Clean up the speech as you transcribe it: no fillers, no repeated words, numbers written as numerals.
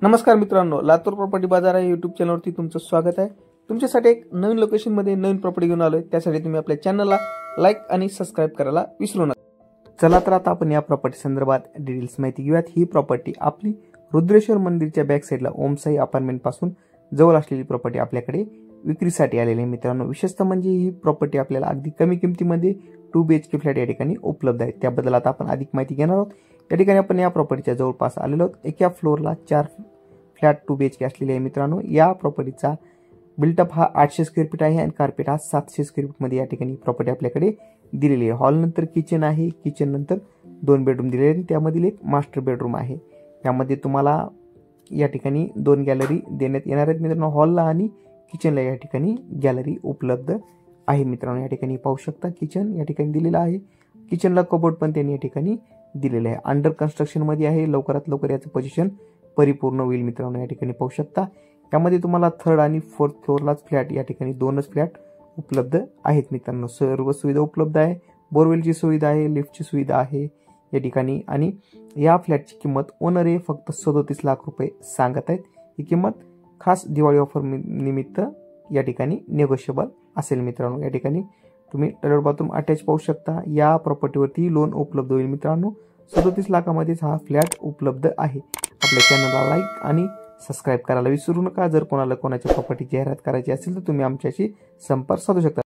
नमस्कार मित्रांनो, लातूर प्रॉपर्टी बाजार या यूट्यूब चॅनलवरती तुमचं स्वागत आहे। तुमच्यासाठी एक नवीन लोकेशनमध्ये नवीन प्रॉपर्टी घेऊन आलोय। त्यासाठी तुम्ही आपल्या चॅनलला लाईक आणि सबस्क्राइब करायला विसरू नका। चला तर आता आपण या प्रॉपर्टी संदर्भात डिटेल्स माहिती घेऊयात। ही प्रॉपर्टी आपली रुद्रेश्वर मंदिरच्या बॅक साइडला ओमसाई अपार्टमेंट पासून जवळ असलेली प्रॉपर्टी आपल्याकडे विक्रीसाठी आलेली आहे मित्रांनो। विशेषतः म्हणजे ही प्रॉपर्टी आपल्याला अगदी कमी किमतीमध्ये 2 BHK फ्लॅट या ठिकाणी उपलब्ध आहे। त्याबद्दल आता आपण अधिक माहिती घेणार आहोत। या ठिकाणी आपण या प्रॉपर्टीच्या जवळपास आलेलो आहोत। एका फ्लोअरला 4 फ्लॅट 2 BHK असलेले आहे मित्रांनो। या प्रॉपर्टीचा बिल्टअप हा 800 स्क्वेअर फीट आहे आणि कार्पेट हा 700 स्क्वेअर फीट मध्ये या ठिकाणी प्रॉपर्टी आपल्याकडे दिलेली आहे। हॉल नंतर किचन आहे, किचन नंतर 2 बेडरूम दिलेले आहेत, त्यामधील एक मास्टर बेडरूम आहे। यामध्ये तुम्हाला या ठिकाणी 2 गॅलरी देण्यात येणार आहेत मित्रांनो। हॉलला आणि किचनला या ठिकाणी गॅलरी उपलब्ध आहे मित्रांनो। या ठिकाणी पाहू शकता किचन या ठिकाणी दिलेला आहे। किचनला कबोर्ड पण त्यांनी या ठिकाणी दिलेलं आहे। अंडर कन्स्ट्रक्शन मध्ये आहे, लवकरात लवकर याचं पोझिशन परिपूर्ण होईल मित्रांनो। या ठिकाणी पाहू शकता यामध्ये तुम्हाला 3rd आणि 4th फ्लोअरलाच फ्लॅट या ठिकाणी 2च फ्लॅट उपलब्ध आहेत मित्रांनो। सर्व सुविधा उपलब्ध आहे, बोरवेलची सुविधा आहे, लिफ्टची सुविधा आहे या ठिकाणी। आणि या फ्लॅटची किंमत ओनर हे फक्त 37 लाख रुपये सांगत आहेत। ही किंमत खास दिवाळी ऑफर निमित्त या ठिकाणी नेगोशिएबल असेल मित्रांनो। या ठिकाणी तुम्ही टॉयलेट बाथरूम अटॅच पाहू शकता। या प्रॉपर्टीवरती लोन उपलब्ध होईल मित्रांनो। 37 लाखामध्येच हा फ्लॅट उपलब्ध आहे। आपल्या चॅनलला लाईक आणि सबस्क्राइब करायला विसरू नका। जर कोणाला कोणाच्या प्रॉपर्टी जाहिरात करायची असेल तर तुम्ही आमच्याशी संपर्क साधू शकता।